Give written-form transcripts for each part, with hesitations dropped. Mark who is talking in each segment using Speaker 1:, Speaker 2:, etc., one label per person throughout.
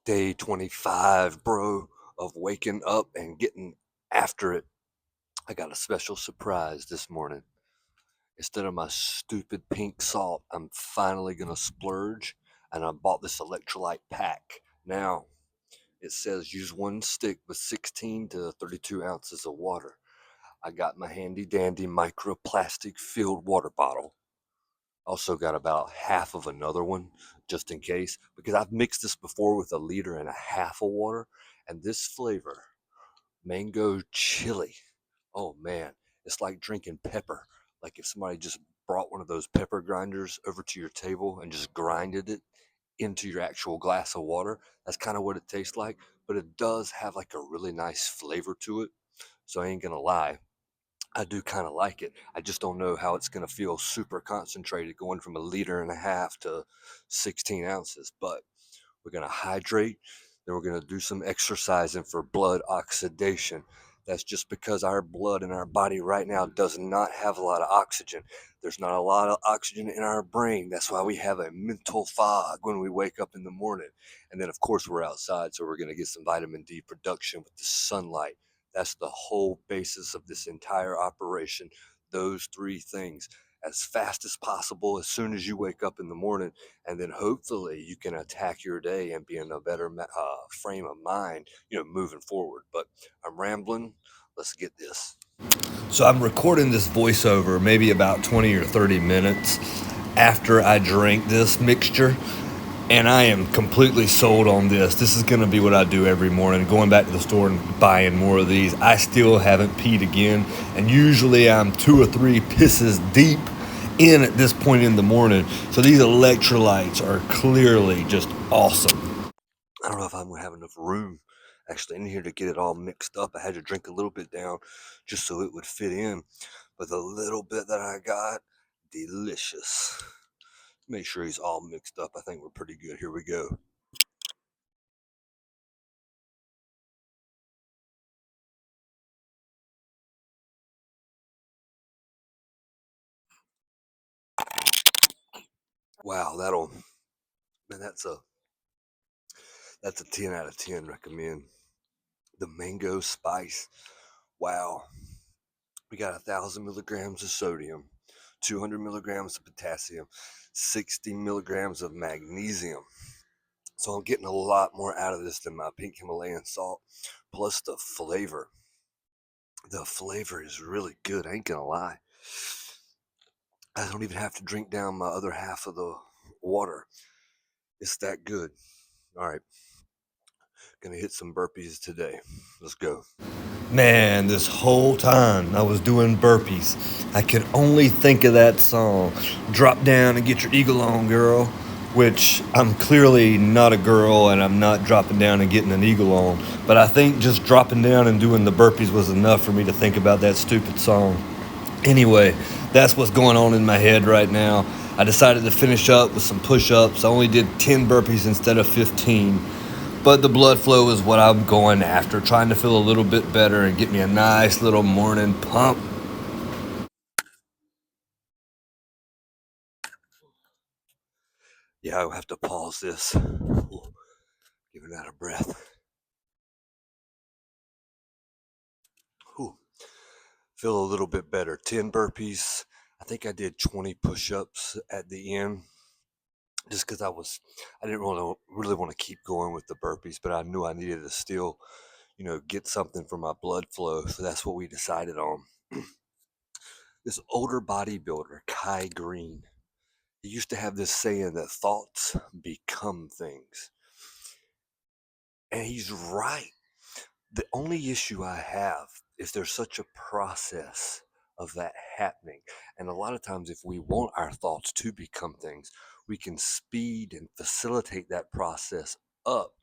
Speaker 1: Day 25, bro, of waking up and getting after it. I got a special surprise this morning. Instead of my stupid pink salt, I'm finally going to splurge and I bought this electrolyte pack. Now, it says use one stick with 16 to 32 ounces of water. I got my handy dandy microplastic filled water bottle. Also got about half of another one just in case because I've mixed this before with a liter and a half of water, and this flavor, mango chili. Oh man, it's like drinking pepper. Like if somebody just brought one of those pepper grinders over to your table and just grinded it into your actual glass of water. That's kind of what it tastes like, but it does have like a really nice flavor to it. So I ain't gonna lie, I do kind of like it. I just don't know how it's going to feel super concentrated going from a liter and a half to 16 ounces. But we're going to hydrate, then we're going to do some exercising for blood oxidation. That's just because our blood in our body right now does not have a lot of oxygen. There's not a lot of oxygen in our brain. That's why we have a mental fog when we wake up in the morning. And then, of course, we're outside, so we're going to get some vitamin D production with the sunlight. That's the whole basis of this entire operation. Those three things as fast as possible as soon as you wake up in the morning, and then hopefully you can attack your day and be in a better frame of mind, moving forward. But I'm rambling. Let's get this. So I'm recording this voiceover maybe about 20 or 30 minutes after I drank this mixture. And I am completely sold on this. This is going to be what I do every morning, going back to the store and buying more of these. I still haven't peed again. And usually I'm 2 or 3 pisses deep in at this point in the morning. So these electrolytes are clearly just awesome. I don't know if I'm going to have enough room actually in here to get it all mixed up. I had to drink a little bit down just so it would fit in. But the little bit that I got, delicious. Make sure he's all mixed up. I think we're pretty good. Here we go. Wow, man, that's a 10 out of 10 recommend. The mango spice. Wow. We got 1,000 milligrams of sodium, 200 milligrams of potassium, 60 milligrams of magnesium. So I'm getting a lot more out of this than my pink Himalayan salt. Plus the flavor. The flavor is really good, I ain't gonna lie. I don't even have to drink down my other half of the water. It's that good. All right, gonna hit some burpees today. Let's go. Man, this whole time I was doing burpees, I could only think of that song, Drop Down and Get Your Eagle On, Girl, which I'm clearly not a girl and I'm not dropping down and getting an eagle on, but I think just dropping down and doing the burpees was enough for me to think about that stupid song. Anyway, that's what's going on in my head right now. I decided to finish up with some push-ups. I only did 10 burpees instead of 15. But the blood flow is what I'm going after, trying to feel a little bit better and get me a nice little morning pump. Yeah, I'll have to pause this. Ooh, giving out of breath. Ooh, feel a little bit better. 10 burpees. I think I did 20 push-ups at the end just because I didn't really want to keep going with the burpees, but I knew I needed to still, get something for my blood flow. So that's what we decided on. This older bodybuilder, Kai Green, he used to have this saying that thoughts become things. And he's right. The only issue I have is there's such a process of that happening. And a lot of times, if we want our thoughts to become things, we can speed and facilitate that process up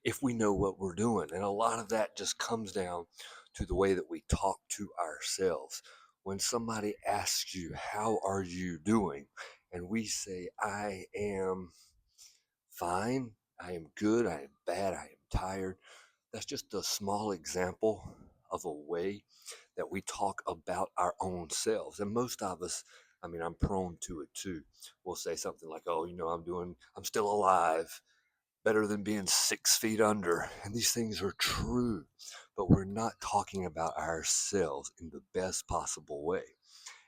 Speaker 1: if we know what we're doing. And a lot of that just comes down to the way that we talk to ourselves. When somebody asks you, how are you doing? And we say, I am fine, I am good, I am bad, I am tired. That's just a small example of a way that we talk about our own selves. And most of us, I mean, I'm prone to it too. We'll say something like, oh, I'm still alive. better than being 6 feet under. And these things are true, but we're not talking about ourselves in the best possible way.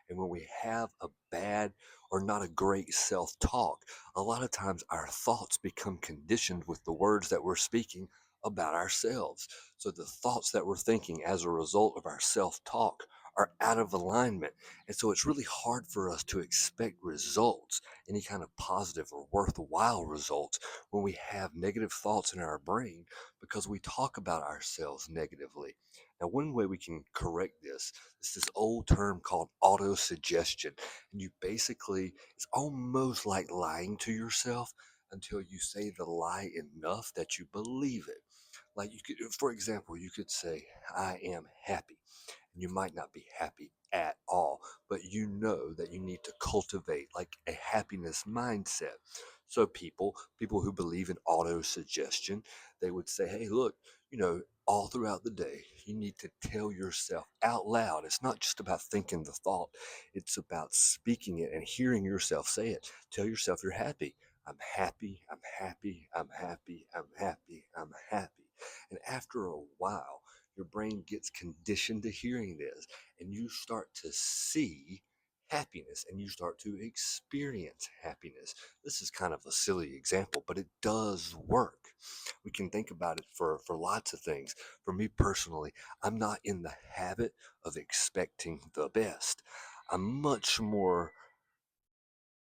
Speaker 1: And when we have a bad or not a great self talk, a lot of times our thoughts become conditioned with the words that we're speaking about ourselves. So the thoughts that we're thinking as a result of our self talk are out of alignment. And so it's really hard for us to expect results, any kind of positive or worthwhile results, when we have negative thoughts in our brain because we talk about ourselves negatively. Now, one way we can correct this is this old term called autosuggestion. And you basically, it's almost like lying to yourself until you say the lie enough that you believe it. Like you could, for example, you could say, I am happy. And you might not be happy at all, but you know that you need to cultivate like a happiness mindset. So people who believe in auto suggestion, they would say, hey, look, all throughout the day, you need to tell yourself out loud. It's not just about thinking the thought, it's about speaking it and hearing yourself say it. Tell yourself you're happy. I'm happy, I'm happy, I'm happy, I'm happy, I'm happy. And after a while, your brain gets conditioned to hearing this, and you start to see happiness and you start to experience happiness. This is kind of a silly example, but it does work. We can think about it for lots of things. For me personally, I'm not in the habit of expecting the best. I'm much more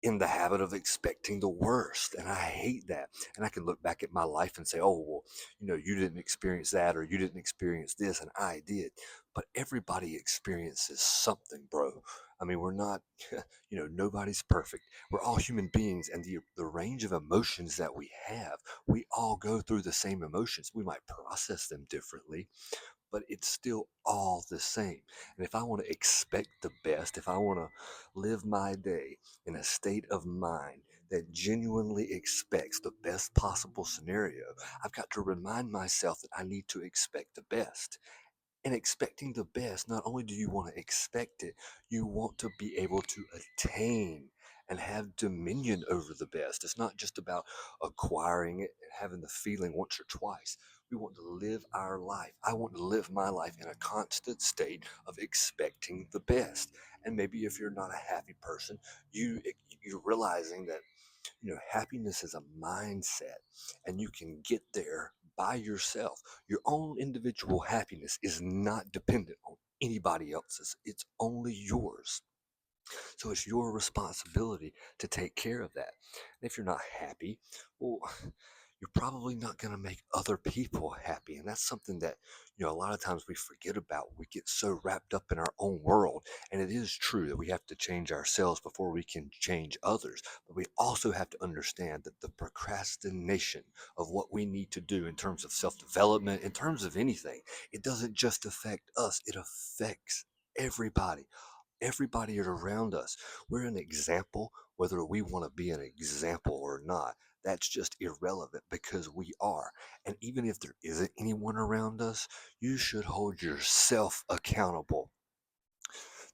Speaker 1: in the habit of expecting the worst. And I hate that. And I can look back at my life and say, oh, well, you didn't experience that or you didn't experience this and I did. But everybody experiences something, bro. I mean, we're not, nobody's perfect. We're all human beings. And the range of emotions that we have, we all go through the same emotions. We might process them differently, but it's still all the same. And if I want to expect the best, if I want to live my day in a state of mind that genuinely expects the best possible scenario, I've got to remind myself that I need to expect the best. And expecting the best, not only do you want to expect it, you want to be able to attain and have dominion over the best. It's not just about acquiring it and having the feeling once or twice. We want to live our life. I want to live my life in a constant state of expecting the best. And maybe if you're not a happy person, you're realizing that happiness is a mindset and you can get there by yourself. Your own individual happiness is not dependent on anybody else's, it's only yours. So it's your responsibility to take care of that. And if you're not happy, well, you're probably not going to make other people happy. And that's something that, a lot of times we forget about. We get so wrapped up in our own world. And it is true that we have to change ourselves before we can change others. But we also have to understand that the procrastination of what we need to do in terms of self development, in terms of anything, it doesn't just affect us, it affects everybody around us. We're an example, whether we want to be an example or not. That's just irrelevant because we are. And even if there isn't anyone around us, you should hold yourself accountable.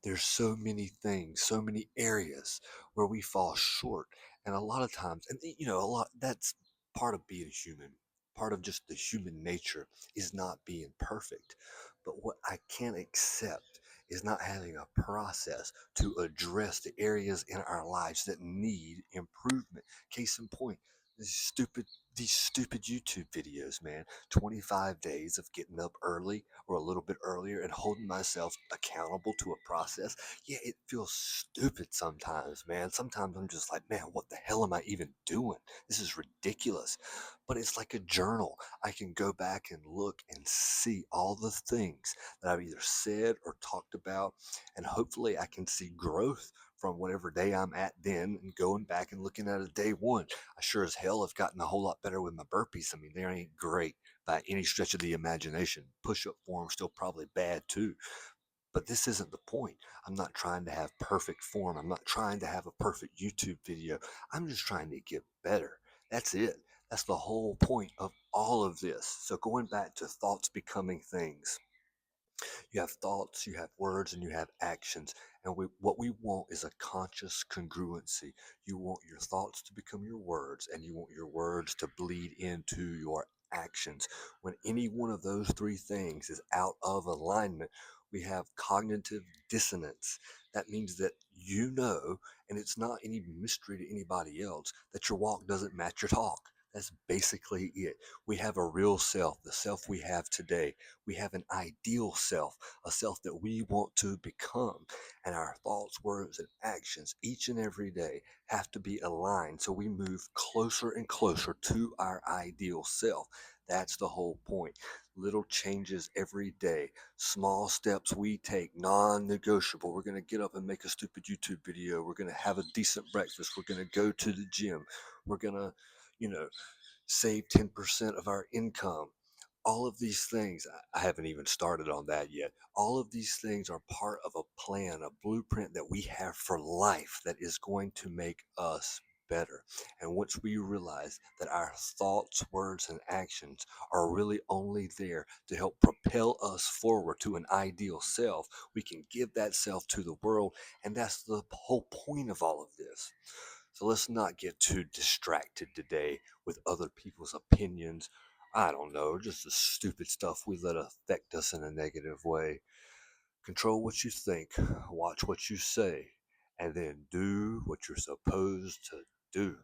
Speaker 1: There's so many things, so many areas where we fall short. And a lot of times, and a lot that's part of being human. Part of just the human nature is not being perfect. But what I can't accept is not having a process to address the areas in our lives that need improvement. Case in point, these stupid these stupid YouTube videos, man. 25 days of getting up early or a little bit earlier and holding myself accountable to a process. Yeah, it feels stupid sometimes, man. Sometimes I'm just like, man, what the hell am I even doing? This is ridiculous. But it's like a journal. I can go back and look and see all the things that I've either said or talked about, and hopefully I can see growth from whatever day I'm at then and going back and looking at a day one. I sure as hell have gotten a whole lot better with my burpees. I mean, they ain't great by any stretch of the imagination. Push up form still probably bad too. But this isn't the point. I'm not trying to have perfect form. I'm not trying to have a perfect YouTube video. I'm just trying to get better. That's it. That's the whole point of all of this. So going back to thoughts becoming things. You have thoughts, you have words, and you have actions. And what we want is a conscious congruency. You want your thoughts to become your words, and you want your words to bleed into your actions. When any one of those three things is out of alignment, we have cognitive dissonance. That means that you know, and it's not any mystery to anybody else, that your walk doesn't match your talk. That's basically it. We have a real self, the self we have today. We have an ideal self, a self that we want to become. And our thoughts, words, and actions each and every day have to be aligned so we move closer and closer to our ideal self. That's the whole point. Little changes every day, small steps we take, non negotiable. We're going to get up and make a stupid YouTube video. We're going to have a decent breakfast. We're going to go to the gym. We're going to, you know, save 10% of our income. All of these things, I haven't even started on that yet. All of these things are part of a plan, a blueprint that we have for life that is going to make us better. And once we realize that our thoughts, words, and actions are really only there to help propel us forward to an ideal self, we can give that self to the world. And that's the whole point of all of this. So let's not get too distracted today with other people's opinions. I don't know, just the stupid stuff we let affect us in a negative way. Control what you think, watch what you say, and then do what you're supposed to do.